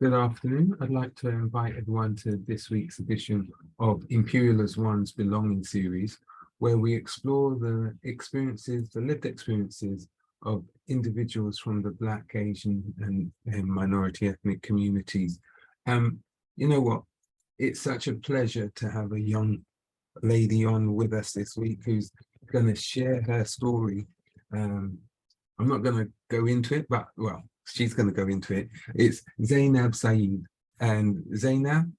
Good afternoon. I'd like to invite everyone to this week's edition of Imperial as One's Belonging series, where we explore the experiences, the lived experiences of individuals from the Black, Asian, and minority ethnic communities. Um, you know what? It's such a pleasure to have a young lady on with us this week who's going to share her story. Um, I'm not going to go into it, but well, she's going to go into it. It's Zainab Saeed. And Zainab,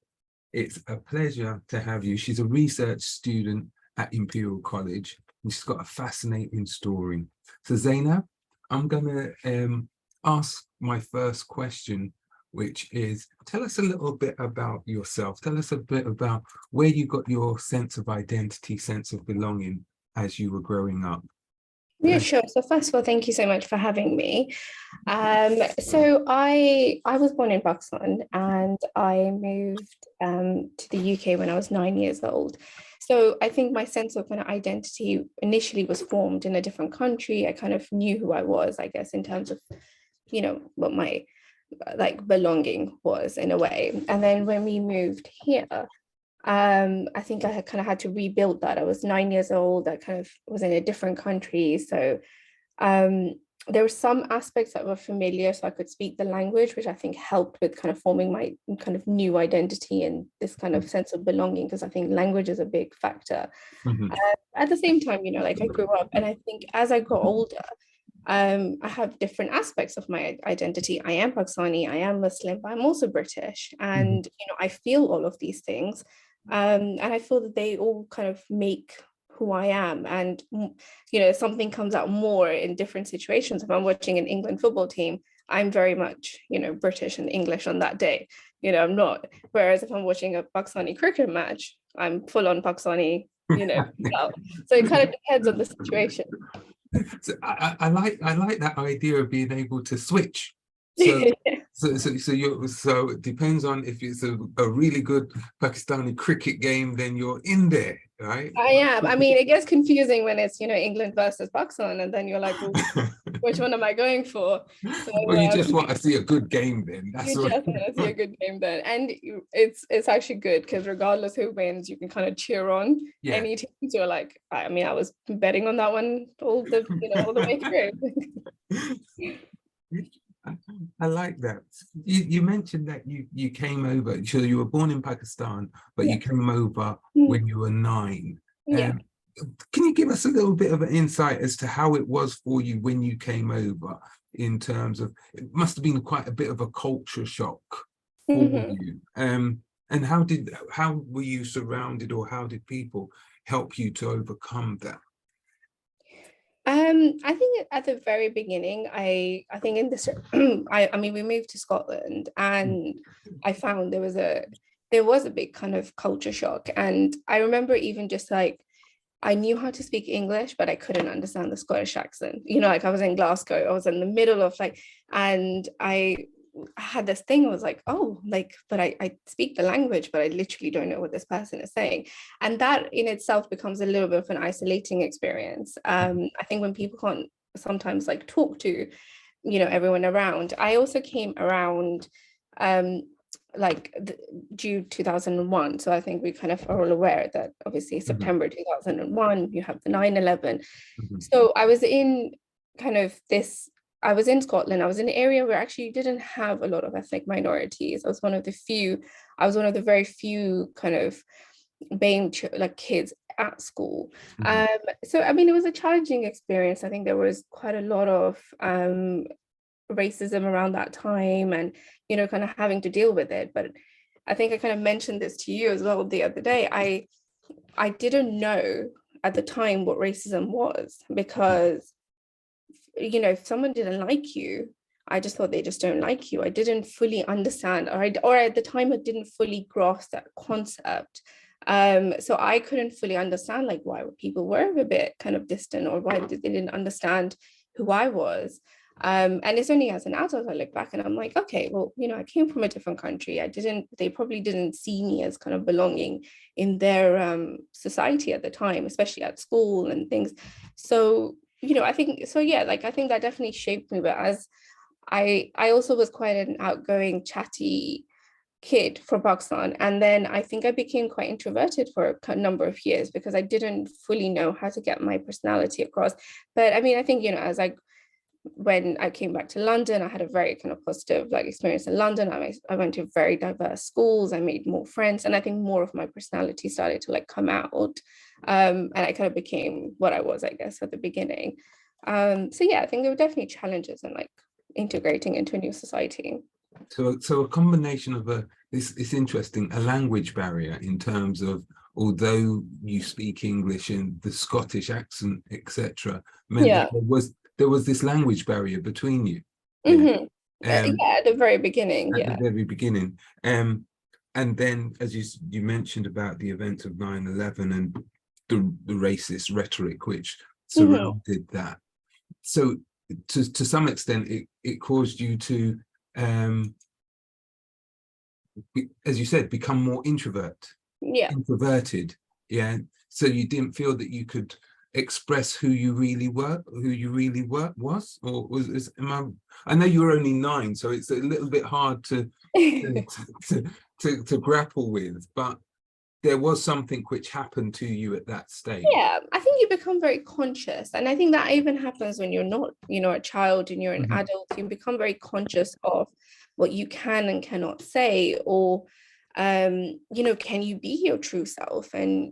it's a pleasure to have you. She's a research student at Imperial College, and she's got a fascinating story. So Zainab, I'm going to ask my first question, which is, tell us a little bit about yourself. Tell us a bit about where you got your sense of identity, sense of belonging as you were growing up. Yeah, sure. So first of all, thank you so much for having me. So I was born in Pakistan and I moved to the UK when I was 9 years old. So I think my sense of kind of identity initially was formed in a different country. I kind of knew who I was, I guess, in terms of, what my like belonging was in a way. And then when we moved here, I think I kind of had to rebuild that. I was 9 years old. I kind of was in a different country. So um, there were some aspects that were familiar, so I could speak the language, which I think helped with kind of forming my kind of new identity and this kind of sense of belonging, because I think language is a big factor. Mhm. At the same time, like I grew up, and I think as I got older, I have different aspects of my identity. I am Pakistani, I am Muslim, but I'm also British. Mhm. And, I feel all of these things. And I feel that they all kind of make who I am. And, something comes out more in different situations. If I'm watching an England football team, I'm very much, British and English on that day. I'm not. Whereas if I'm watching a Pakistani cricket match, I'm full on Pakistani, so it kind of depends on the situation. So I like that idea of being able to switch. So it depends on if it's a really good Pakistani cricket game, then you're in there, right? I am. I mean, it gets confusing when it's, England versus Pakistan, and then you're like, well, which one am I going for? So Well, you just want to see a good game then. That's you what. just want to see a good game then. And it's actually good because regardless who wins, you can kind of cheer on Yeah. any teams. You're like, I mean, I was betting on that one all the way through. I like that. You mentioned that you came over, so you were born in Pakistan, but you Yeah. came over Mm, when you were 9. yeah. Um, can you give us a little bit of an insight as to how it was for you when you came over, in terms of it must have been quite a bit of a culture shock for Mhm. you. And how were you surrounded, or how did people help you to overcome that? I think at the very beginning, I think in this, I mean, we moved to Scotland, and I found there was a big kind of culture shock, and I remember even just like I knew how to speak English, but I couldn't understand the Scottish accent. Like I was in Glasgow, I was in the middle of like, and I had this thing, I was like, oh, like, but I speak the language, but I literally don't know what this person is saying. And that in itself becomes a little bit of an isolating experience. I think when people can't sometimes like talk to, everyone around. I also came around um like June 2001. So I think we kind of are all aware that obviously Mhm, September 2001, you have the 9/11. mhm, So kind of this, I was in Scotland. I was in an area where actually you didn't have a lot of ethnic minorities. I was one of the very few kind of BAME like kids at school. mhm, Um, so I mean, it was a challenging experience. I think there was quite a lot of racism around that time, and kind of having to deal with it. But I think I kind of mentioned this to you as well the other day. I didn't know at the time what racism was, because if someone didn't like you, I just thought they just don't like you. I didn't fully understand, or at the time I didn't fully grasp that concept. So I couldn't fully understand like why people were a bit kind of distant, or why they didn't understand who I was. And it's only as an adult I look back and I'm like, okay, well, I came from a different country. They probably didn't see me as kind of belonging in their society at the time, especially at school and things. So I think so, yeah, like I think that definitely shaped me. But as I also was quite an outgoing, chatty kid from Pakistan. And then I think I became quite introverted for a number of years because I didn't fully know how to get my personality across. But I mean, I think, as when I came back to London, I had a very kind of positive experience in London. I went to very diverse schools. I made more friends, and I think more of my personality started to come out. And I kind of became what I was, I guess, at the beginning. So yeah, I think there were definitely challenges in integrating into a new society. So a combination of it's interesting, a language barrier in terms of, although you speak English and the Scottish accent, etc., meant that Yeah. there was this language barrier between you. Mm-hmm. Yeah. Yeah, at the very beginning. At the Yeah. very beginning. And then, as you mentioned about the event of 9/11 and the racist rhetoric which Mm-hmm. surrounded that. So to some extent, it caused you to, as you said, become more Yeah. introverted. Yeah. So you didn't feel that you could express who you really were, was, or I know you were only 9, so it's a little bit hard to to grapple with, but there was something which happened to you at that stage. Yeah, I think you become very conscious. And I think that even happens when you're not, a child and you're an Mhm. adult. You become very conscious of what you can and cannot say, or can you be your true self, and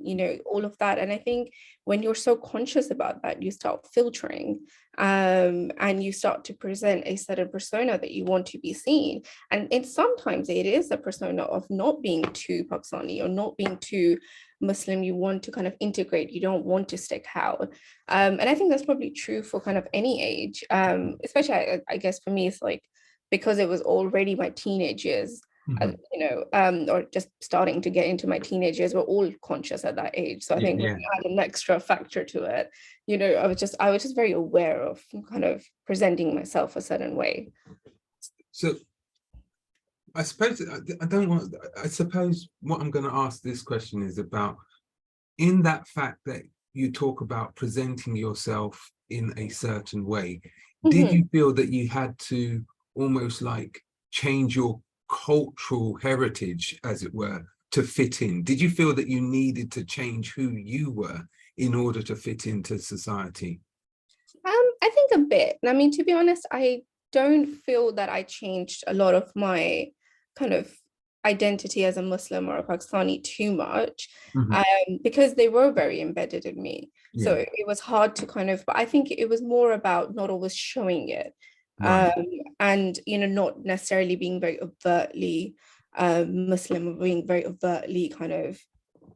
all of that. And I think when you're so conscious about that, you start filtering, and you start to present a certain persona that you want to be seen. And sometimes it is a persona of not being too Pakistani or not being too Muslim. You want to kind of integrate, you don't want to stick out. And I think that's probably true for kind of any age, especially I guess for me, it's because it was already my teenage years, Mhm. or just starting to get into my teenage years. We're all conscious at that age. So I think when Yeah. you add an extra factor to it, I was just very aware of kind of presenting myself a certain way. So I suppose I don't want. I suppose what I'm going to ask this question is about, in that fact that you talk about presenting yourself in a certain way, did Mhm. you feel that you had to almost change your cultural heritage, as it were, to fit in? Did you feel that you needed to change who you were in order to fit into society? I think a bit. I mean, to be honest, I don't feel that I changed a lot of my kind of identity as a Muslim or a Pakistani too much, Mhm. because they were very embedded in me. So Yeah. it was hard to kind of, but I think it was more about not always showing it, Right. um, and not necessarily being very overtly Muslim or being very overtly kind of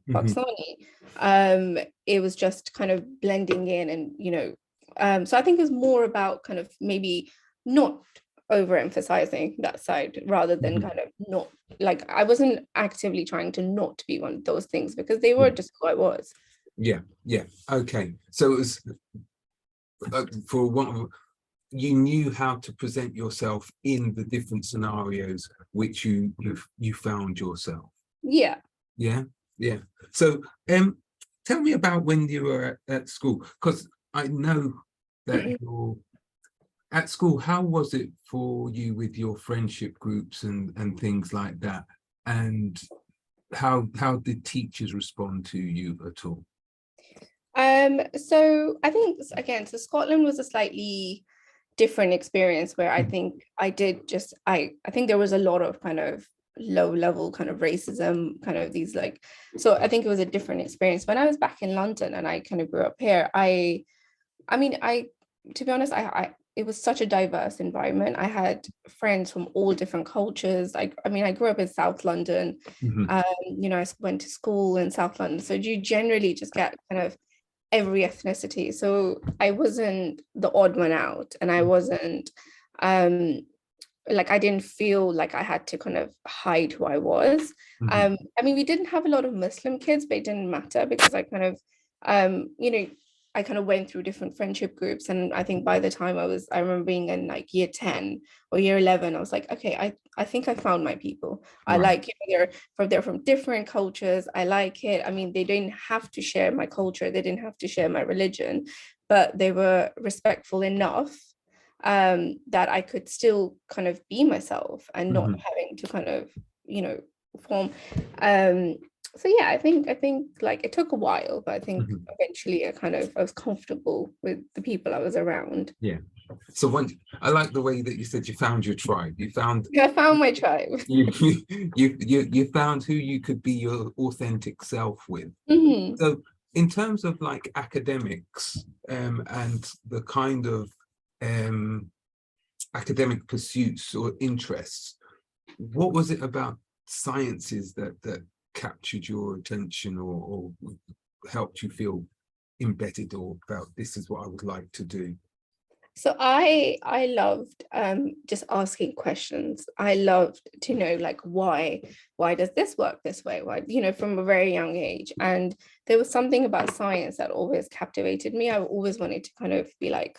Mhm. Pakistani. It was just kind of blending in, and so I think it was more about kind of maybe not overemphasizing that side rather than Mhm. kind of not, I wasn't actively trying to not be one of those things because they were Yeah. just who I was. Yeah. Yeah. Okay. So it was, for one, you knew how to present yourself in the different scenarios which you found yourself. Yeah. Yeah. Yeah. So tell me about when you were at school, because I know that you're at school. How was it for you with your friendship groups and things like that? And how did teachers respond to you at all? So I think again, so Scotland was a slightly different experience where I think I did just I think there was a lot of kind of low level kind of racism, kind of these so I think it was a different experience. When I was back in London and I kind of grew up here, I mean I to be honest, I it was such a diverse environment. I had friends from all different cultures. I mean I grew up in South London. Mhm. I went to school in South London. So you generally just get kind of every ethnicity. So I wasn't the odd one out, and I wasn't um I didn't feel like I had to kind of hide who I was. Mhm. I mean, we didn't have a lot of Muslim kids, but it didn't matter because I kind of I kind of went through different friendship groups. And I think by the time I remember being in year 10 or year 11, I was like, okay, I think I found my people. I Right. like they're from different cultures. I like it. I mean, they didn't have to share my culture. They didn't have to share my religion, but they were respectful enough that I could still kind of be myself and not Mhm. having to kind of, form. Um, so yeah, I think like it took a while, but I think Mhm. eventually I was comfortable with the people I was around. Yeah. So when I like the way that you said you found your tribe. You found I found my tribe. you you found who you could be your authentic self with. Mhm. So in terms of like academics, and the kind of um academic pursuits or interests, what was it about sciences that captured your attention, or helped you feel embedded, or felt this is what I would like to do? So I loved just asking questions. I loved to know like why does this work this way? Why, from a very young age. And there was something about science that always captivated me. I always wanted to kind of be like,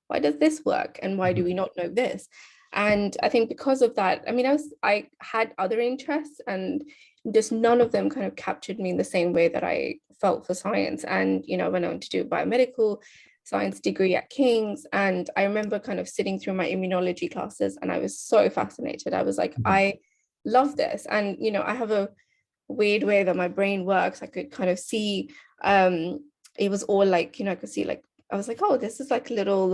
why does this work? And why do Mhm. we not know this? And I think because of that, I mean, I had other interests and just none of them kind of captured me in the same way that I felt for science. And, I went on to do biomedical science degree at King's. And I remember kind of sitting through my immunology classes and I was so fascinated. I was like, Mhm. I love this. And, I have a weird way that my brain works. I could kind of see, it was all like, I could see like, I was like, oh, this is like little,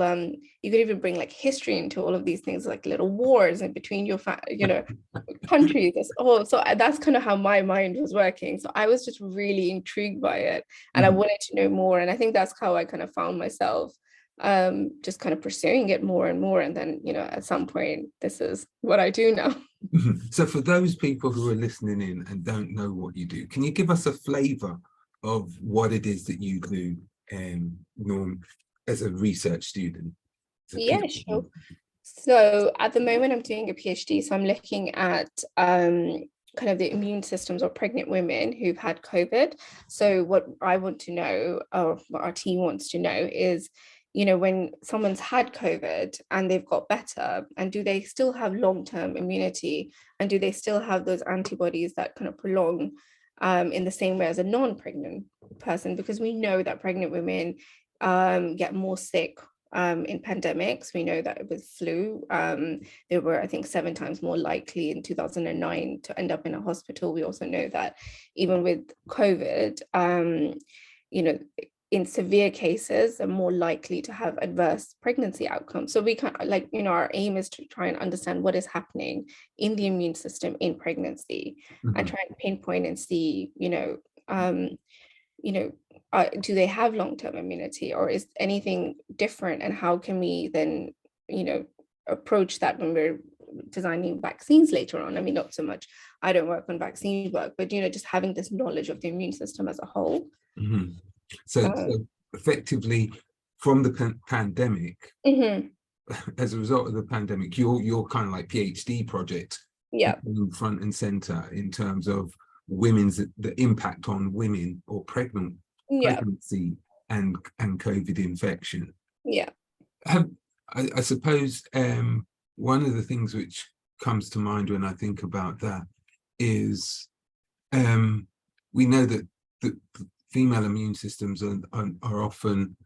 you could even bring like history into all of these things, like little wars in between countries. That's kind of how my mind was working. So I was just really intrigued by it and I Mhm. wanted to know more. And I think that's how I kind of found myself just kind of pursuing it more and more. And then, at some point, this is what I do now. So for those people who are listening in and don't know what you do, can you give us a flavor of what it is that you do, Norm, as a research student, as a Yeah, PhD? sure. So at the moment, I'm doing a PhD. So I'm looking at kind of the immune systems of pregnant women who've had COVID. So what I want to know, or what our team wants to know, is, when someone's had COVID and they've got better, and do they still have long-term immunity, and do they still have those antibodies that kind of prolong in the same way as a non-pregnant person? Because we know that pregnant women get more sick in pandemics. We know that with flu, they were, I think, 7 times more likely in 2009 to end up in a hospital. We also know that even with COVID, you know, in severe cases are more likely to have adverse pregnancy outcomes. So we can our aim is to try and understand what is happening in the immune system in pregnancy and Mhm. try and pinpoint and see, you know, do they have long-term immunity or is anything different? And how can we then, approach that when we're designing vaccines later on? I mean, not so much, I don't work on vaccine work, but, just having this knowledge of the immune system as a whole. Mhm. So, Uh, so effectively, from the pandemic, mhm, as a result of the pandemic, your kind of like PhD project yeah, became front and center in terms of women's the impact on women or yeah, pregnancy and COVID infection. yeah, Have, I suppose one of the things which comes to mind when I think about that is, we know that the female immune systems are often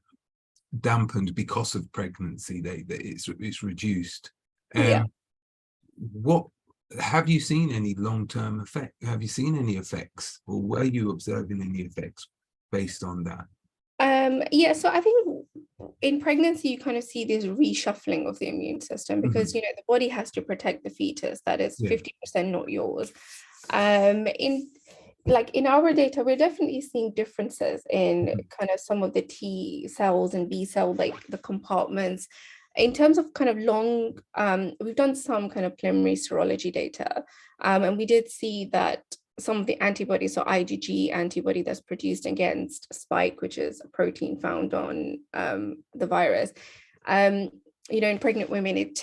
dampened because of pregnancy. It's reduced. yeah. What have you seen any long-term effect? Have you seen any effects, or were you observing any effects based on that? Yeah, so I think in pregnancy you kind of see this reshuffling of the immune system because Mhm. the body has to protect the fetus that is Yeah. 50% not yours. In our data, we're definitely seeing differences in Mhm. kind of some of the T cells and B cell, like the compartments. In terms of kind of we've done some kind of preliminary serology data, and we did see that some of the antibodies, so IgG antibody that's produced against spike, which is a protein found on the virus. Um, in pregnant women, it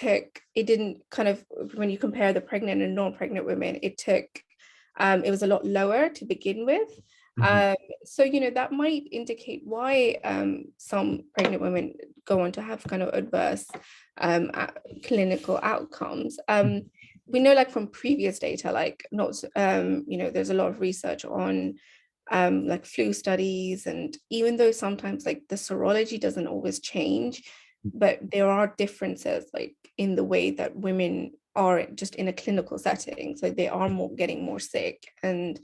didn't kind of, when you compare the pregnant and non-pregnant women, it was a lot lower to begin with. Mhm. Um, so, that might indicate why some pregnant women go on to have kind of adverse clinical outcomes. We know like from previous data, like not, there's a lot of research on like flu studies. And even though sometimes like the serology doesn't always change, but there are differences like in the way that women are just in a clinical setting. So they are more getting more sick. And,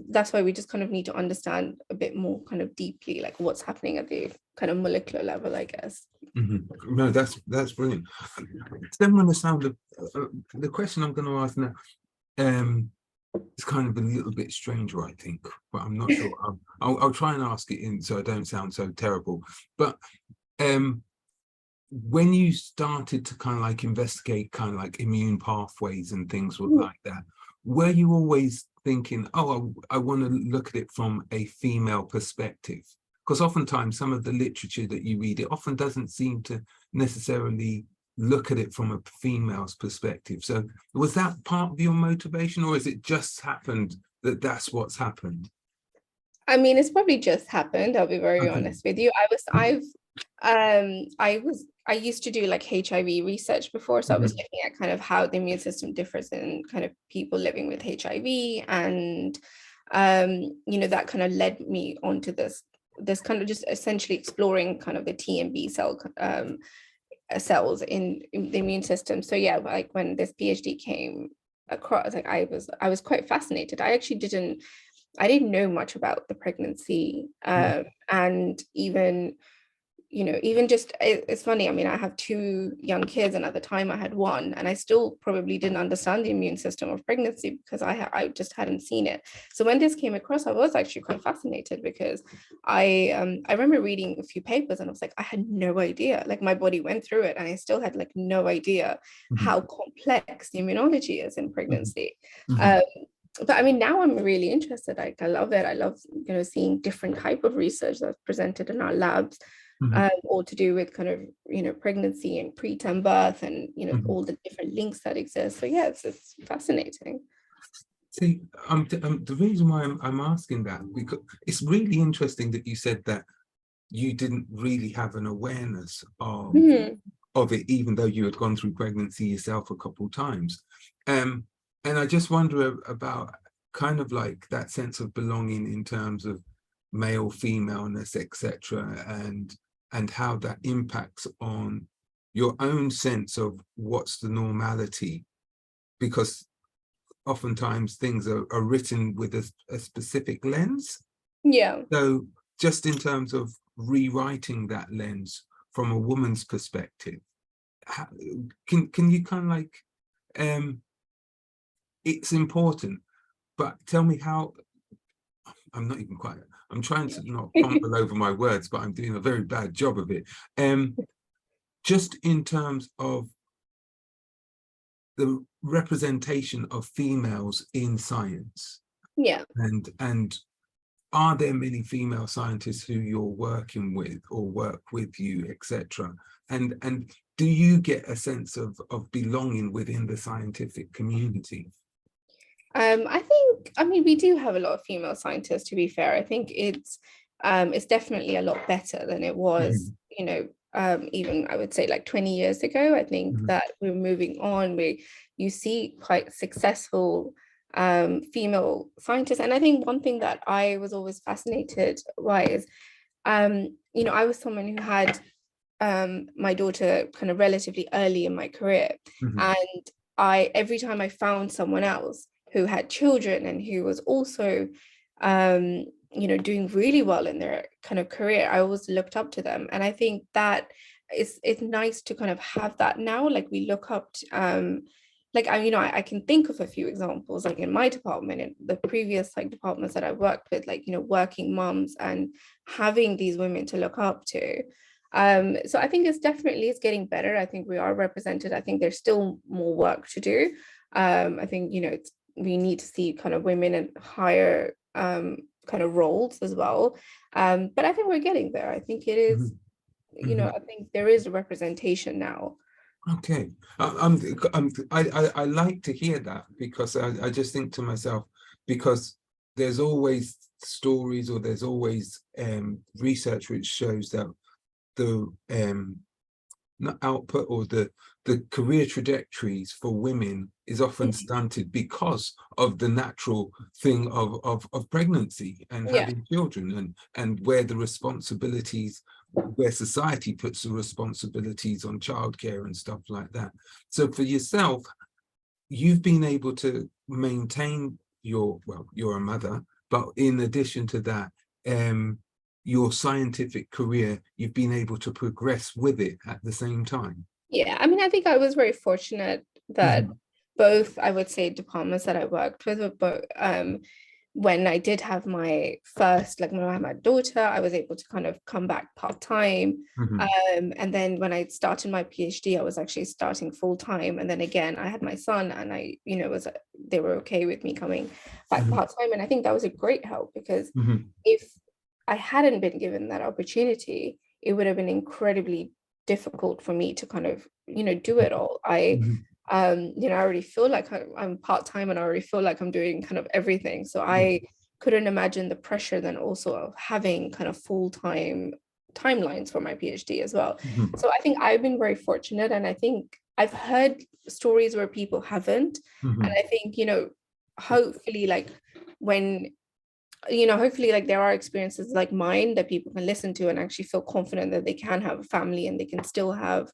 that's why we just kind of need to understand a bit more kind of deeply, like what's happening at the kind of molecular level, I guess. No, that's brilliant. Then when the sound of the question I'm going to ask now, it's kind of a little bit stranger, I think, but I'm not sure. I'll try and ask it in so I don't sound so terrible. But when you started to kind of like investigate kind of like immune pathways and things like that, were you always thinking, oh, I want to look at it from a female perspective? Because oftentimes some of the literature that you read, it often doesn't seem to necessarily look at it from a female's perspective. So was that part of your motivation, or has it just happened that that's what's happened? I mean, it's probably just happened. I'll be very honest with you. I used to do like HIV research before. So I was looking at kind of how the immune system differs in kind of people living with HIV. And, that kind of led me onto this kind of just essentially exploring kind of the T and B cells in the immune system. So yeah, like when this PhD came across, like I was quite fascinated. I didn't know much about the pregnancy, and even just it's funny. I mean, I have two young kids, and at the time I had one, and I still probably didn't understand the immune system of pregnancy because I just hadn't seen it. So when this came across, I was actually quite fascinated because I remember reading a few papers, and I was like, I had no idea. Like my body went through it, and I still had like no idea how complex the immunology is in pregnancy. But I mean, now I'm really interested. Like I love it. I love seeing different type of research that's presented in our labs, all to do with kind of pregnancy and preterm birth, and all the different links that exist. So yeah, it's fascinating. See, the reason why I'm asking that, because it's really interesting that you said that you didn't really have an awareness of it, even though you had gone through pregnancy yourself a couple of times. And I just wonder about kind of like that sense of belonging in terms of male, femaleness, etc., and how that impacts on your own sense of what's the normality, because oftentimes things are written with a specific lens. Yeah. So just in terms of rewriting that lens from a woman's perspective, can you kind of like, it's important, but tell me how. I'm trying to not fumble over my words, but I'm doing a very bad job of it. Just in terms of the representation of females in science. Yeah. And are there many female scientists who you're working with or work with you, etc.? And do you get a sense of belonging within the scientific community? I mean, we do have a lot of female scientists, to be fair. I think it's definitely a lot better than it was, even I would say like 20 years ago. I think that we're moving on. You see quite successful female scientists. And I think one thing that I was always fascinated by is, I was someone who had my daughter kind of relatively early in my career. And every time I found someone else who had children and who was also doing really well in their kind of career, I always looked up to them. And I think that it's nice to kind of have that now. Like we look up to, I can think of a few examples, like in my department and the previous like departments that I worked with, like working moms, and having these women to look up to. So I think it's getting better. I think we are represented. I think there's still more work to do. I think we need to see kind of women in higher kind of roles as well. But I think we're getting there. I think it is, I think there is a representation now. Okay, I like to hear that, because I just think to myself, because there's always stories, or there's always research which shows that the output or the career trajectories for women is often stunted because of the natural thing of pregnancy and having children, and where the responsibilities where society puts the responsibilities on childcare and stuff like that. So for yourself, you've been able to maintain your, well, you're a mother, but in addition to that, your scientific career, you've been able to progress with it at the same time. Yeah, I mean, I think I was very fortunate that both, I would say, departments that I worked with were both, when I did have my first, like when I had my daughter, I was able to kind of come back part-time. And then when I started my PhD, I was actually starting full-time. And then again, I had my son, and I, they were okay with me coming back part-time. And I think that was a great help, because if I hadn't been given that opportunity, it would have been incredibly difficult for me to kind of, do it all. I already feel like I'm part-time, and I already feel like I'm doing kind of everything. So I couldn't imagine the pressure then also of having kind of full-time timelines for my PhD as well. So I think I've been very fortunate, and I think I've heard stories where people haven't. And I think, hopefully, like when hopefully, like, there are experiences like mine that people can listen to and actually feel confident that they can have a family and they can still have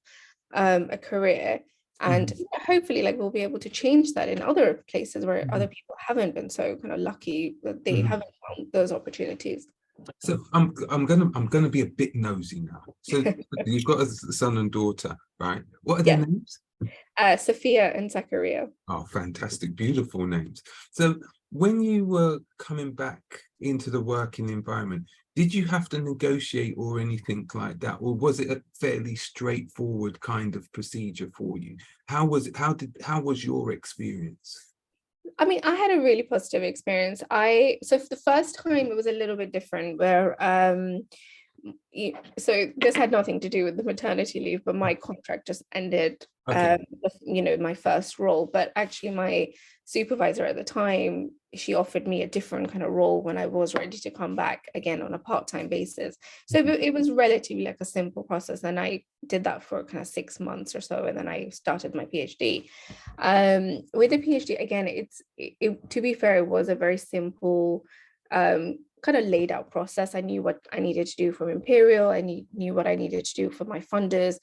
a career. And hopefully, like, we'll be able to change that in other places where other people haven't been so kind of lucky that they haven't found those opportunities. So I'm gonna be a bit nosy now. So you've got a son and daughter, right? What are their names? Sophia and Zachariah. Oh, fantastic, beautiful names. So when you were coming back into the working environment, did you have to negotiate or anything like that, or was it a fairly straightforward kind of procedure for you? How was your experience? I mean, I had a really positive experience. So for the first time, it was a little bit different, where so this had nothing to do with the maternity leave, but my contract just ended, with, my first role. But actually, my supervisor at the time, she offered me a different kind of role when I was ready to come back again on a part-time basis. So it was relatively like a simple process, and I did that for kind of 6 months or so, and then I started my PhD. With the PhD, again, it to be fair, it was a very simple kind of laid out process. I knew what I needed to do from Imperial. I knew what I needed to do for my funders.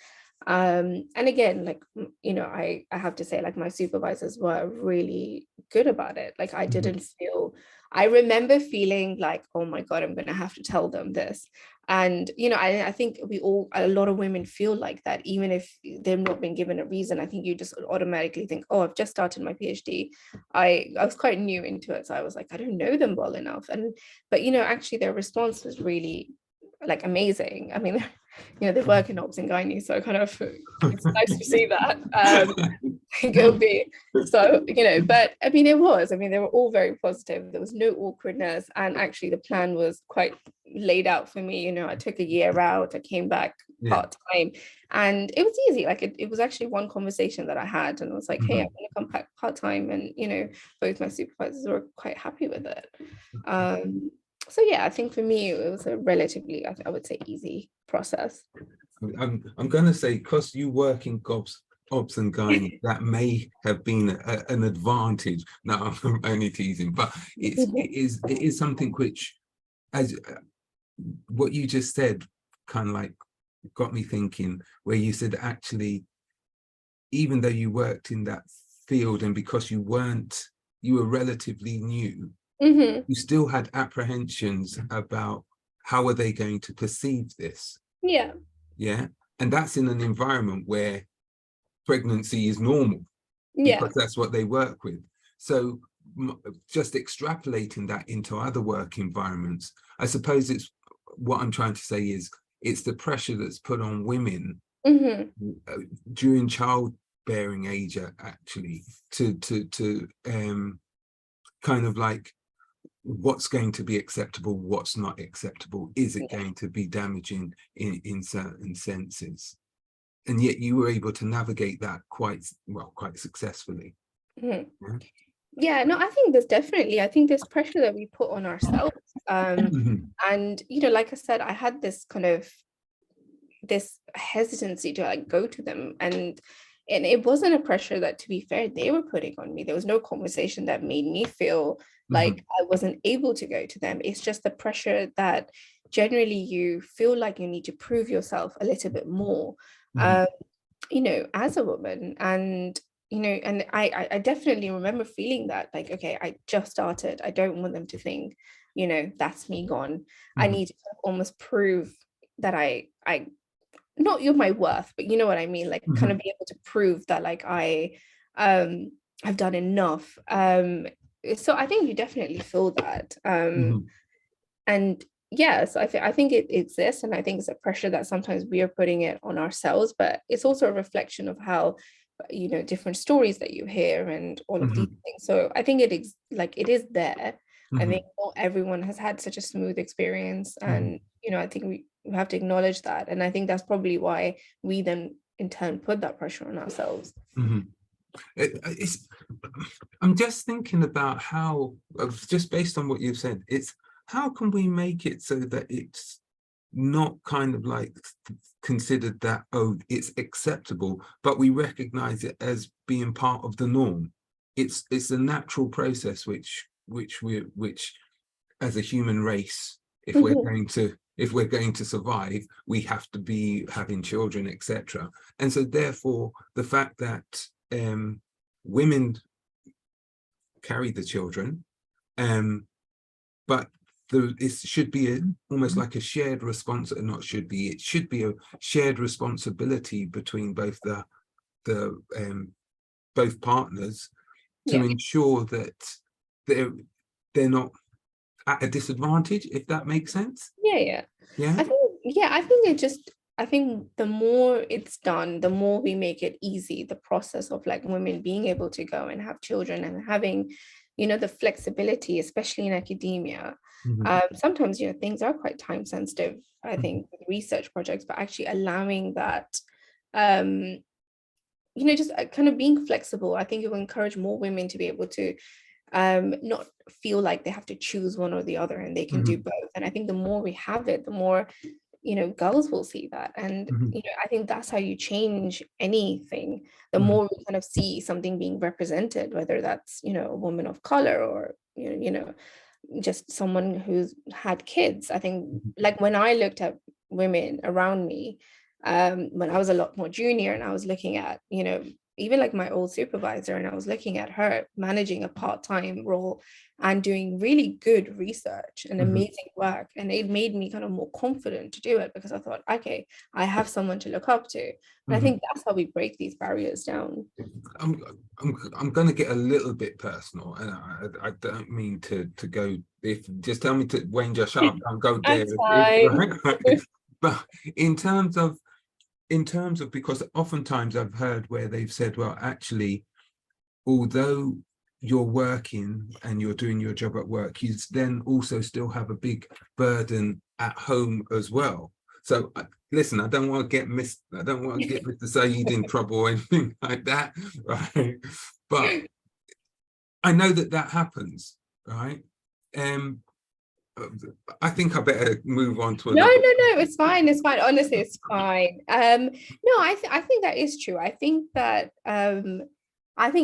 And again, like, I have to say, like, my supervisors were really good about it. Like, I didn't feel, I remember feeling like, oh my God, I'm going to have to tell them this. And, I think a lot of women feel like that, even if they've not been given a reason. I think you just automatically think, oh, I've just started my PhD. I was quite new into it. So I was like, I don't know them well enough. But, actually their response was really, like, amazing. I mean, they work in obs and gynae, so kind of it's nice to see that. It'll be so, but I mean, they were all very positive. There was no awkwardness, and actually the plan was quite laid out for me. I took a year out, I came back part-time, and it was easy. Like, it was actually one conversation that I had, and I was like, hey, I'm going to come back part-time, and both my supervisors were quite happy with it. So yeah, I think for me it was a relatively, I would say, easy process. I'm going to say, because you work in obs and gynae, that may have been an advantage. No, I'm only teasing, but it is something which, as what you just said, kind of like got me thinking, where you said, actually, even though you worked in that field, and because you were relatively new, you still had apprehensions about how are they going to perceive this. Yeah. And that's in an environment where pregnancy is normal, because that's what they work with. So just extrapolating that into other work environments, I suppose it's what I'm trying to say is it's the pressure that's put on women during childbearing age, actually, to kind of like, what's going to be acceptable, what's not acceptable, is it going to be damaging in certain senses? And yet you were able to navigate that quite successfully. Yeah, no, I think there's pressure that we put on ourselves. And like I said, I had this kind of this hesitancy to, like, go to them, and it wasn't a pressure that, to be fair, they were putting on me. There was no conversation that made me feel like I wasn't able to go to them. It's just the pressure that generally you feel like you need to prove yourself a little bit more, Mhm. you know, as a woman. And you know, and I definitely remember feeling that, like, okay, I just started, I don't want them to think, you know, that's me gone. I Mhm. need to almost prove that I not you're my worth, but you know what I mean, like kind of Mhm. be able to prove that like I've done enough. So I think you definitely feel that. Mhm. And yes, I think it exists, and I think it's a pressure that sometimes we are putting it on ourselves, but it's also a reflection of how, you know, different stories that you hear and all of these Mhm. things. So I think it is like it is there. I think Mhm. not everyone has had such a smooth experience, Mhm. and you know, I think we have to acknowledge that, and I think that's probably why we then in turn put that pressure on ourselves. Mhm. It's, I'm just thinking about how, just based on what you've said, it's how can we make it so that it's not kind of like considered that, oh, it's acceptable, but we recognize it as being part of the norm. It's a natural process which as a human race, Mhm. if we're going to survive, we have to be having children, etc. And so therefore the fact that women carry the children, but it should be almost like a shared response, not should be, it should be a shared responsibility between the both partners to Yeah. ensure that they're they're not at a disadvantage, if that makes sense. Yeah, yeah. Yeah. I think, yeah, I think it just, I think the more it's done, the more we make it easy, the process of like women being able to go and have children and having, you know, the flexibility, especially in academia. Mhm. Sometimes, you know, things are quite time sensitive, I Mhm. think, with research projects, but actually allowing that, um, you know, just kind of being flexible. I think it will encourage more women to be able to not feel like they have to choose one or the other, and they can do Mhm. both. And I think the more we have it, the more, you know, girls will see that. And Mhm. you know, I think that's how you change anything. The Mhm. more we kind of see something being represented, whether that's, you know, a woman of color, or you know, just someone who's had kids. I think Mhm. like when I looked at women around me, when I was a lot more junior, and I was looking at, you know, even like my old supervisor, and I was looking at her managing a part-time role and doing really good research and Mhm. amazing work. And it made me kind of more confident to do it, because I thought, okay, I have someone to look up to. And I Mhm. think that's how we break these barriers down. I'm I'm going to get a little bit personal, and I don't mean to go. If just tell me to Wayne, just shut up. Don't go there. That's fine. But in terms of, because oftentimes I've heard where they've said, well, actually, although you're working and you're doing your job at work, you then also still have a big burden at home as well. So listen, I don't want to get Mr. Saeed in trouble or anything like that, right? But I know that that happens, right? Um, I think I better move on to No, no, another. no, it's fine. It's fine. Honestly, it's fine. No, I think that is true. I think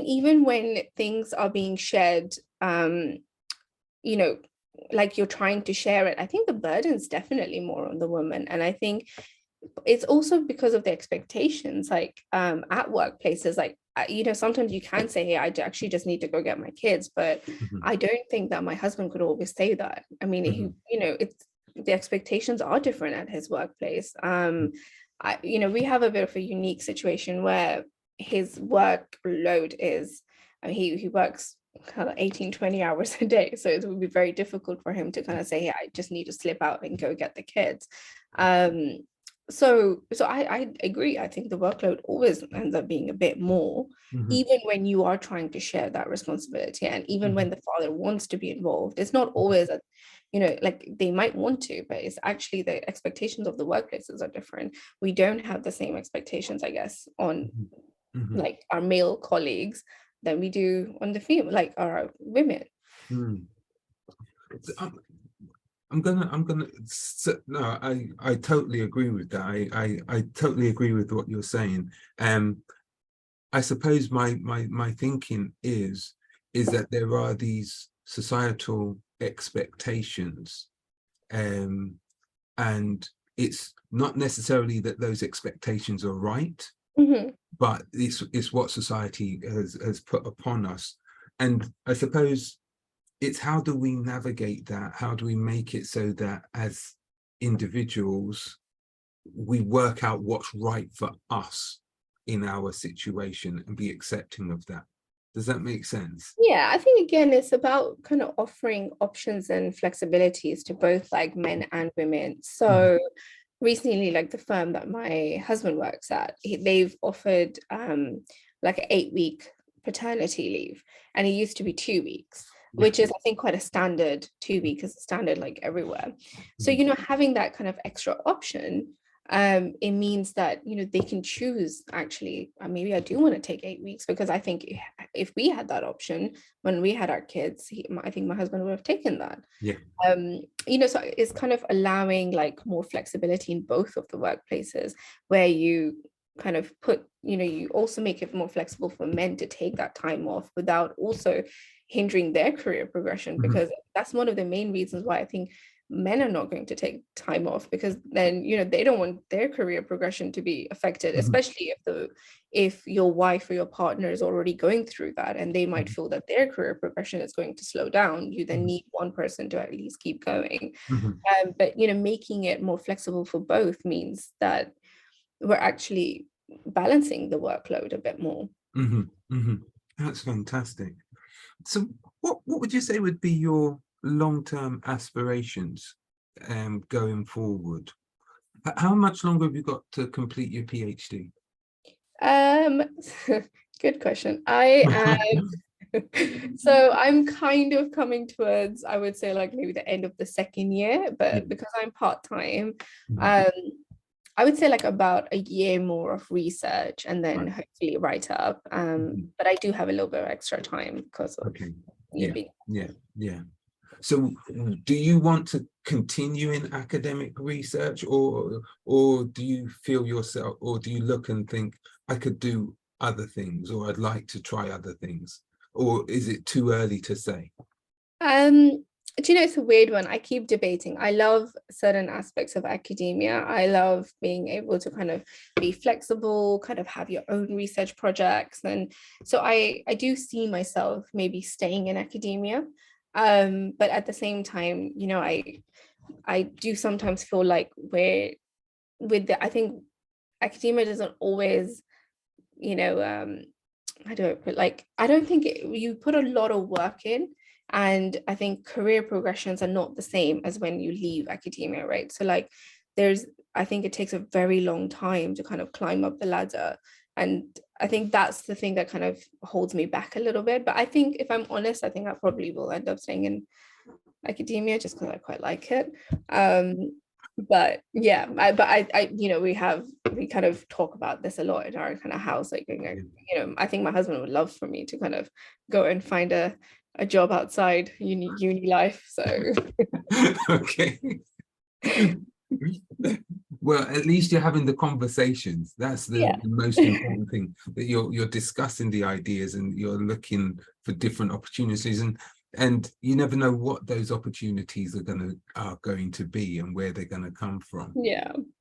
even when things are being shared, you know, like you're trying to share it, I think the burden's definitely more on the woman. And I think it's also because of the expectations, like at workplaces, like you know, sometimes you can say, hey, actually just need to go get my kids, but Mhm. I don't think that my husband could always say that. I mean, he, Mhm. you know, it's the expectations are different at his workplace. You know, we have a bit of a unique situation where his workload is, I mean, he works kind of 18, 20 hours a day, so it would be very difficult for him to kind of say, hey, I just need to slip out and go get the kids. um so I agree. I think the workload always ends up being a bit more, Mhm. even when you are trying to share that responsibility, and even Mhm. when the father wants to be involved. It's not always a, you know, like they might want to, but it's actually the expectations of the workplaces are different. We don't have the same expectations, I guess, on Mhm. Mhm. like our male colleagues than we do on the female, like our women. Mhm. I'm, no, I totally agree with that. I totally agree with what you're saying. I suppose my thinking is that there are these societal expectations, and it's not necessarily that those expectations are right, but it's what society has put upon us. And I suppose it's how do we navigate that? How do we make it so that as individuals, we work out what's right for us in our situation and be accepting of that? Does that make sense? Yeah, I think again, it's about kind of offering options and flexibilities to both like men and women. So recently, like the firm that my husband works at, they've offered like an 8-week paternity leave, and it used to be 2 weeks, which is I think quite a standard. 2 weeks is a standard like everywhere. So having that kind of extra option, it means that they can choose, actually maybe I do want to take 8 weeks, because I think if we had that option when we had our kids, I think my husband would have taken that. So it's kind of allowing like more flexibility in both of the workplaces, where you kind of put, you also make it more flexible for men to take that time off without also hindering their career progression, because that's one of the main reasons why I think men are not going to take time off, because then they don't want their career progression to be affected, especially if your wife or your partner is already going through that, and they might feel that their career progression is going to slow down. You then need one person to at least keep going. But making it more flexible for both means that we're actually balancing the workload a bit more. That's fantastic. So what would you say would be your long-term aspirations going forward? How much longer have you got to complete your PhD? Good question. I am so I'm kind of coming towards, I would say, like maybe the end of the second year, but because I'm part-time, I would say like about a year more of research and then hopefully write up. But I do have a little bit of extra time because of yeah. So do you want to continue in academic research, or do you feel yourself, or do you look and think I could do other things, or I'd like to try other things, or is it too early to say? It's a weird one. I keep debating. I love certain aspects of academia. I love being able to kind of be flexible, kind of have your own research projects. And so I do see myself maybe staying in academia. But at the same time, I do sometimes feel like I think academia doesn't always, I don't think you put a lot of work in. And I think career progressions are not the same as when you leave academia, right? So like I think it takes a very long time to kind of climb up the ladder. And I think that's the thing that kind of holds me back a little bit. But I think if I'm honest, I think I probably will end up staying in academia just because I quite like it. But yeah, we kind of talk about this a lot in our kind of house, like, I think my husband would love for me to kind of go and find a job outside uni life. So okay. Well, at least you're having the conversations. That's the most important thing, that you're discussing the ideas and you're looking for different opportunities, and you never know what those opportunities are going to be and where they're going to come from.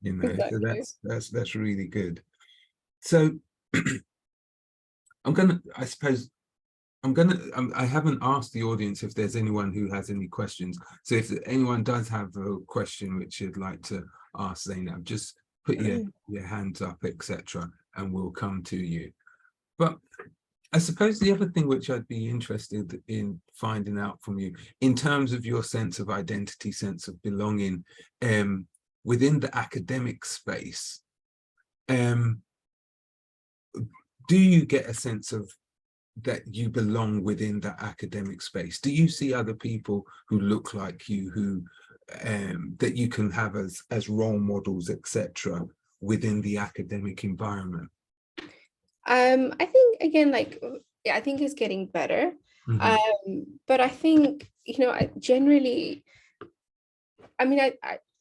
Exactly. So that's really good. So I haven't asked the audience if there's anyone who has any questions. So if anyone does have a question which you'd like to ask Zainab, just put your hands up, etc., and we'll come to you. But I suppose the other thing which I'd be interested in finding out from you, in terms of your sense of identity, sense of belonging, within the academic space, do you get a sense of that you belong within that academic space? Do you see other people who look like you, who that you can have as role models, etc., within the academic environment? I think again, I think it's getting better. But I think, I generally, I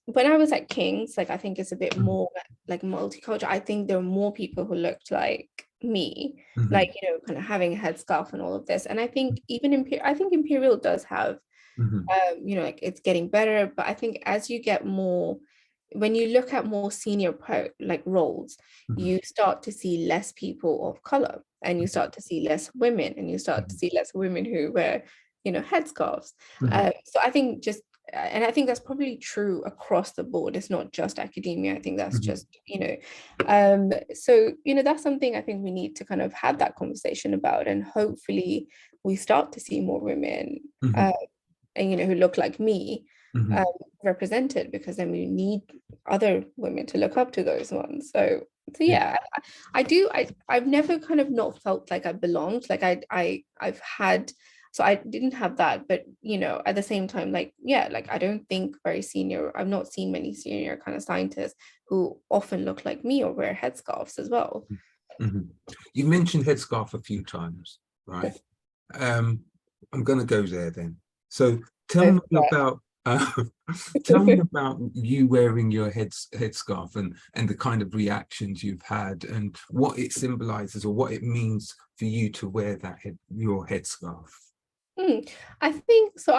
when I was at King's, like I think it's a bit more like multicultural. I think there are more people who looked like me, like, kind of having a headscarf and all of this. And I think even Imperial does have, like it's getting better. But I think as you get more when you look at more senior like roles, Mhm. you start to see less people of color, and you start to see less women, and you start to Mhm. see less women who wear, headscarves. Mhm. So I think and I think that's probably true across the board. It's not just academia. I think that's Mhm. just, so, that's something I think we need to kind of have that conversation about, and hopefully we start to see more women, Mhm. and who look like me, um, Mhm. represented, because then we need other women to look up to those ones. So Yeah. yeah, I've never kind of not felt like I belonged. Like I've had, so I didn't have that, but at the same time, like, yeah, like I don't think very senior, I've not seen many senior kind of scientists who often look like me or wear headscarves as well. Mhm. You mentioned headscarf a few times, right? Um, I'm going to go there then. So tell So, me about tell me about you wearing your headscarf, and the kind of reactions you've had, and what it symbolizes or what it means for you to wear your headscarf. I think so.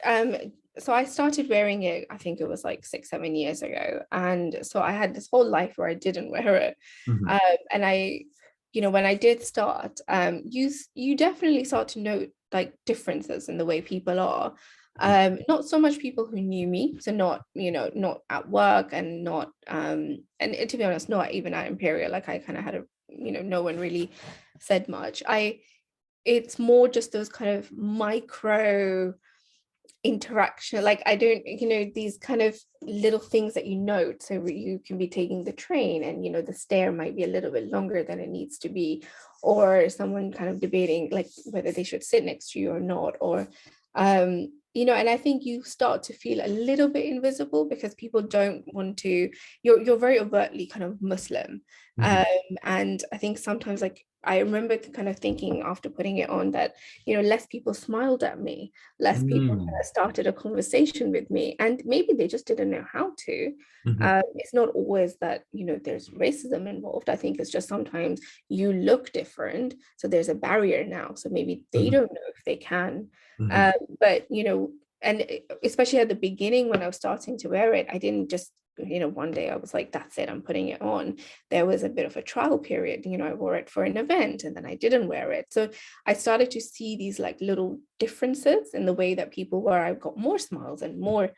Um, so I started wearing it, I think it was like 6, 7 years ago. And so I had this whole life where I didn't wear it. Mhm. And when I did start, you definitely start to note like differences in the way people are. Not so much people who knew me, so not at work, and not and to be honest, not even at Imperial. Like I kind of had no one really said much. It's more just those kind of micro interaction, like I don't, these kind of little things that you note. So you can be taking the train, and the stair might be a little bit longer than it needs to be, or someone kind of debating like whether they should sit next to you or not, or and I think you start to feel a little bit invisible, because people don't want to, you're very overtly kind of Muslim. Mhm. And I think sometimes, like, I remember kind of thinking after putting it on that, less people smiled at me, less people kind Mm. of started a conversation with me, and maybe they just didn't know how to. Mhm. It's not always that there's racism involved. I think it's just sometimes you look different, so there's a barrier now, so maybe they Mhm. don't know if they can. Mhm. But and especially at the beginning when I was starting to wear it, I didn't just one day I was like, that's it, I'm putting it on. There was a bit of a trial period. I wore it for an event, and then I didn't wear it. So I started to see these like little differences in the way that people were. I got more smiles and more,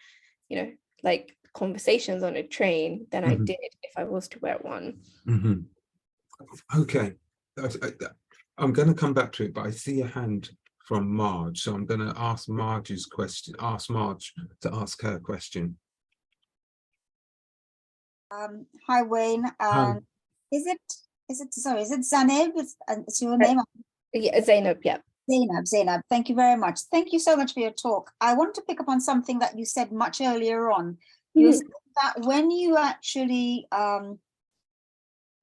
like conversations on a train than I Mhm. did if I was to wear one. Mhm. Okay. I'm going to come back to it, but I see a hand from Marge, so I'm going to ask Marge's question. Ask Marge to ask her question. Hi, Wayne. Hi. Is it sorry, is it Zainab? It's your Uh, name? yeah, Zainab, yeah. Zainab. Thank you very much. Thank you so much for your talk. I want to pick up on something that you said much earlier on. You Mhm. said that when you actually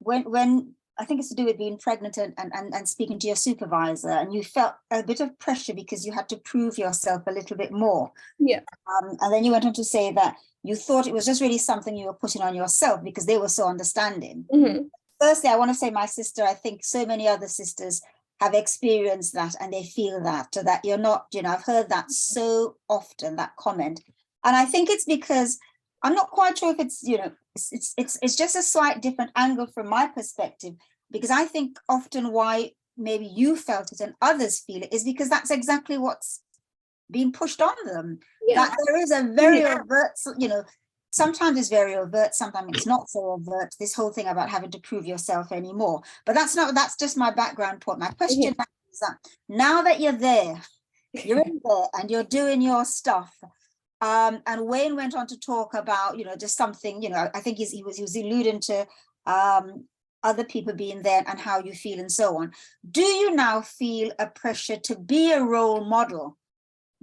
when I think it's to do with being pregnant and speaking to your supervisor, and you felt a bit of pressure because you had to prove yourself a little bit more. Yeah. And then you went on to say that you thought it was just really something you were putting on yourself because they were so understanding. Mhm. Firstly, I want to say my sister, I think so many other sisters have experienced that, and they feel that you're not, I've heard that so often, that comment. And I think it's because I'm not quite sure if it's, it's just a slight different angle from my perspective, because I think often why maybe you felt it and others feel it is because that's exactly what's being pushed on them. Yeah. That there is a very overt, sometimes it's very overt, sometimes it's not so overt, this whole thing about having to prove yourself anymore. But that's just my background point. My question Mhm. is that now that you're in there and you're doing your stuff, and Wayne went on to talk about, just something, I think he was alluding to other people being there and how you feel and so on. Do you now feel a pressure to be a role model?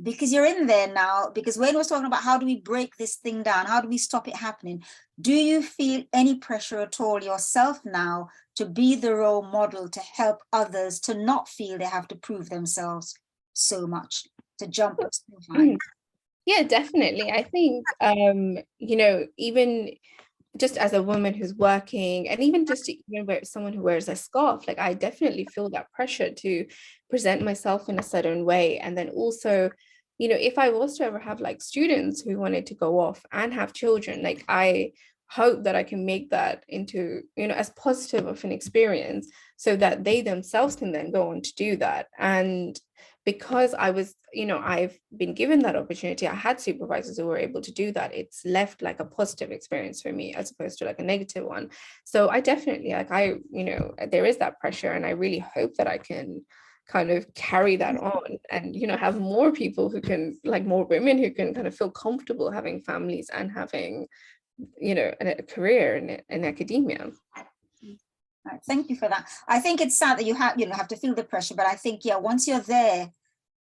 Because you're in there now, because Wayne was talking about how do we break this thing down? How do we stop it happening? Do you feel any pressure at all yourself now to be the role model, to help others to not feel they have to prove themselves so much, to jump so high? Yeah, definitely. I think, even just as a woman who's working, and even just even where someone who wears a scarf, like I definitely feel that pressure to present myself in a certain way. And then also, you know, if I was to ever have like students who wanted to go off and have children, like I hope that I can make that into, you know, as positive of an experience so that they themselves can then go on to do that. And because I was, you know, I've been given that opportunity, I had supervisors who were able to do that, it's left like a positive experience for me as opposed to like a negative one. So I definitely, like, I, you know, there is that pressure, and I really hope that I can kind of carry that on and, you know, have more people who can, like more women who can kind of feel comfortable having families and having, you know, a career in academia. Right, thank you for that. I think it's sad that you have to feel the pressure, but I think, yeah, once you're there,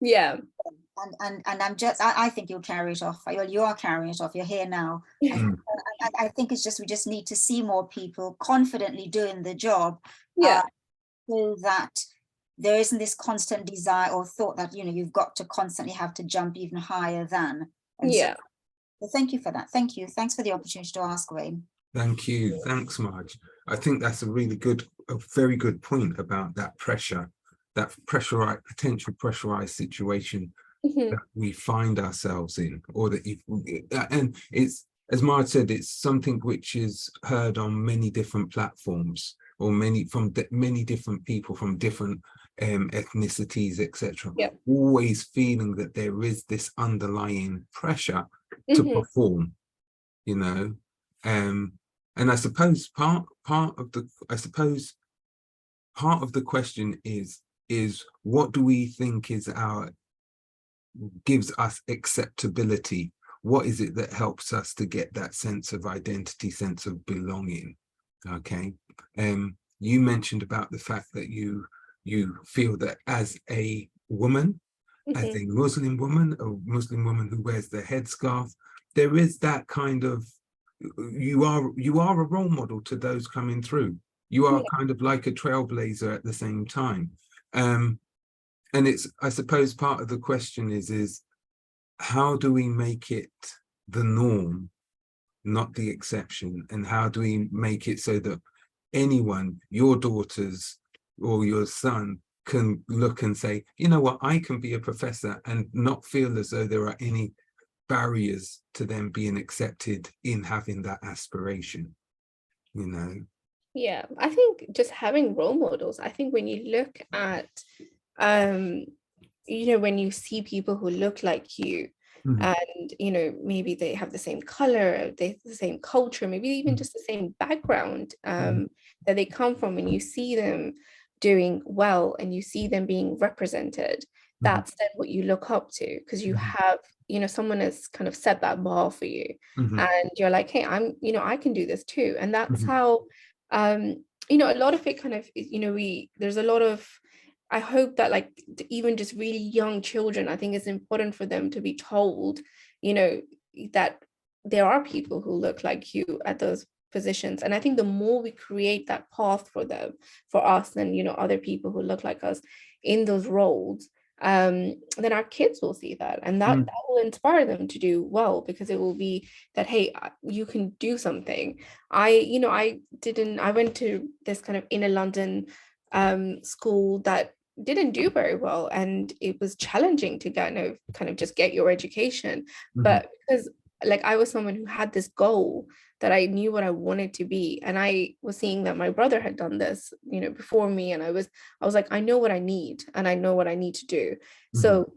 Yeah. and I think you'll carry it off. You are carrying it off. You're here now. I think it's just, we just need to see more people confidently doing the job, Yeah. so that there isn't this constant desire or thought that, you know, you've got to constantly have to jump even higher than. And Yeah. so thank you for that. Thank you. Thanks for the opportunity to ask, Wayne. Thank you. Thanks, Marge. I think that's a very good point about that pressure, that potential pressurized situation that we find ourselves in, or that and it's, as Marge said, it's something which is heard on many different platforms, or many different people from different ethnicities, etc. Yeah. Always feeling that there is this underlying pressure to perform, you know. And I suppose part of the question is what do we think gives us acceptability? What is it that helps us to get that sense of identity, sense of belonging? Okay. You mentioned about the fact that you feel that as a woman, as a Muslim woman who wears the headscarf, there is that kind of, you are a role model to those coming through. You are kind of like a trailblazer at the same time. And it's, I suppose part of the question is how do we make it the norm, not the exception? And how do we make it so that anyone, your daughters or your son, can look and say, you know what, I can be a professor, and not feel as though there are any barriers to them being accepted in having that aspiration, you know? Yeah, I think just having role models, I think when you look at, you know, when you see people who look like you, and, you know, maybe they have the same color, they have the same culture, maybe even just the same background that they come from, and you see them doing well and you see them being represented, that's then what you look up to, because you have, you know, someone has kind of set that bar for you, and you're like, hey, you know, I can do this too. And that's how, you know, a lot of it kind of, you know, there's a lot of, I hope that, like, even just really young children, I think it's important for them to be told, you know, that there are people who look like you at those positions. And I think the more we create that path for them, for us, and, you know, other people who look like us in those roles, then our kids will see that, and that will inspire them to do well, because it will be that, hey, you can do something. I went to this kind of inner London school that didn't do very well, and it was challenging to kind of just get your education, but because, like, I was someone who had this goal, that I knew what I wanted to be, and I was seeing that my brother had done this, you know, before me, and I was like, I know what I need, and I know what I need to do. So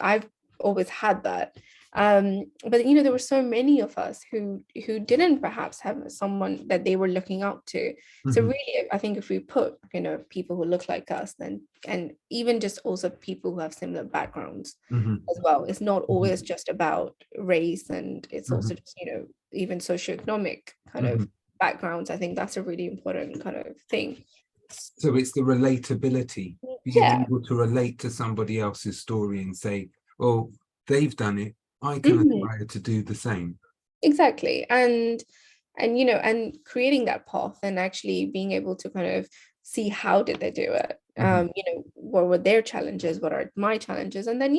I've always had that, but, you know, there were so many of us who didn't perhaps have someone that they were looking up to. So really, I think if we put, you know, people who look like us, then, and even just also people who have similar backgrounds as well, it's not always just about race, and it's also just, you know, even socioeconomic kind of backgrounds. I think that's a really important kind of thing. So it's the relatability, being able to relate to somebody else's story and say, well, they've done it, I can aspire to do the same. Exactly. And you know, and creating that path, and actually being able to kind of see how did they do it, you know, what were their challenges, what are my challenges, and then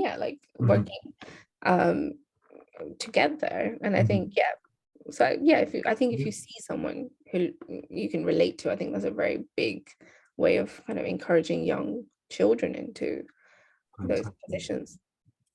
working to get there. And I think if you see someone who you can relate to, I think that's a very big way of kind of encouraging young children into those positions.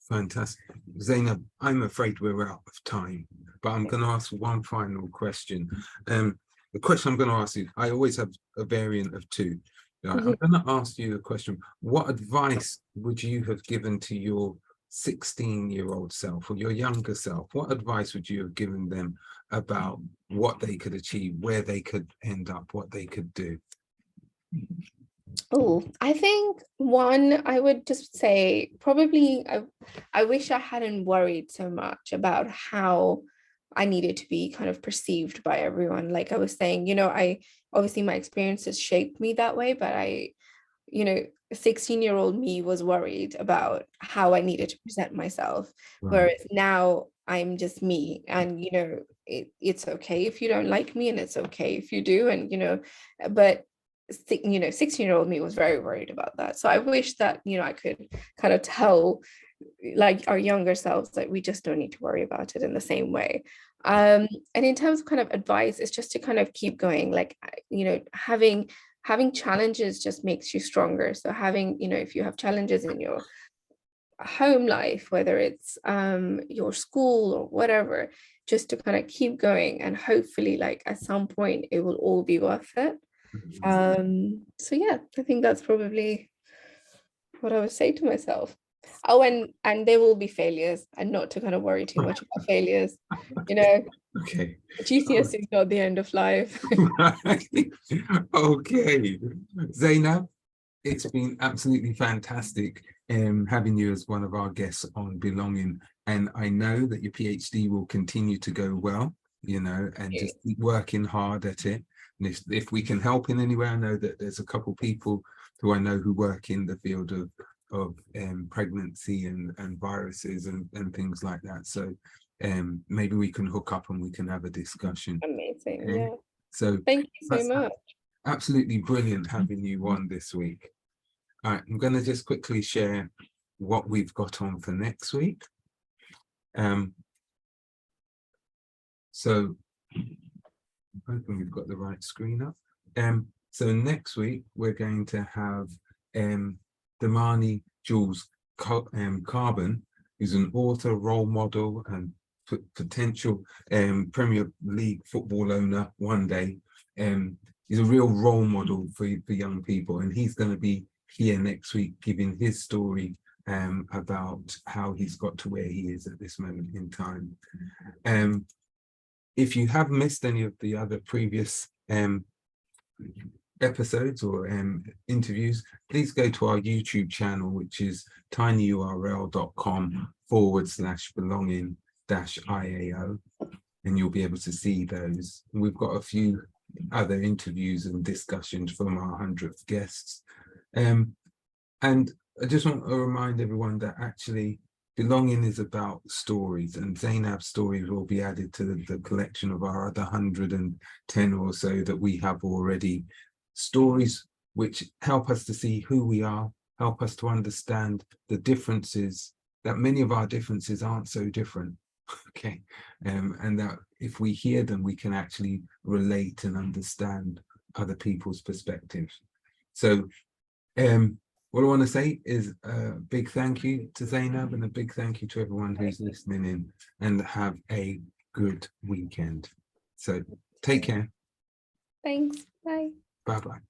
Fantastic. Zainab, I'm afraid we're out of time, but I'm going to ask one final question. The question I'm going to ask you, I always have a variant of two. I'm going to ask you a question. What advice would you have given to your 16-year-old self or your younger self? What advice would you have given them about what they could achieve, where they could end up, what they could do? Oh, I think one, I would just say probably I wish I hadn't worried so much about how I needed to be kind of perceived by everyone. Like I was saying, you know, I obviously my experiences shaped me that way, but you know, 16-year-old me was worried about how I needed to present myself. Right. Whereas now I'm just me, and you know, it's okay if you don't like me, and it's okay if you do, and you know, but you know, 16-year-old me was very worried about that. So I wish that, you know, I could kind of tell like our younger selves that we just don't need to worry about it in the same way. And in terms of kind of advice, it's just to kind of keep going. Like, you know, having challenges just makes you stronger. So having, you know, if you have challenges in your home life, whether it's your school or whatever, just to kind of keep going, and hopefully like at some point it will all be worth it. So yeah, I think that's probably what I would say to myself. Oh, and there will be failures, and not to kind of worry too much about failures. You know, Okay. GCS is not the end of life. Okay. Zainab, it's been absolutely fantastic having you as one of our guests on Belonging. And I know that your PhD will continue to go well, you know, and just keep working hard at it. And if we can help in any way, I know that there's a couple people who I know who work in the field of pregnancy and viruses and things like that. So maybe we can hook up and we can have a discussion. Amazing. Okay? Yeah. So Thank you so that's much. absolutely brilliant having you on this week. All right, I'm going to just quickly share what we've got on for next week. So I'm hoping we've got the right screen up. So next week we're going to have Damani Jules Carbon, who's an author, role model, and potential Premier League football owner one day. He's a real role model for young people, and he's going to be here next week giving his story about how he's got to where he is at this moment in time. If you have missed any of the other previous episodes or interviews, please go to our YouTube channel, which is tinyurl.com/belonging-IAO, and you'll be able to see those. We've got a few other interviews and discussions from our 100th guests. And I just want to remind everyone that actually Belonging is about stories, and Zainab's stories will be added to the collection of our other 110 or so that we have already. Stories which help us to see who we are, help us to understand the differences, that many of our differences aren't so different. Okay, and that if we hear them, we can actually relate and understand other people's perspectives. So what I want to say is a big thank you to Zainab, and a big thank you to everyone who's listening in, and have a good weekend. So take care. Thanks. Bye. Bye-bye.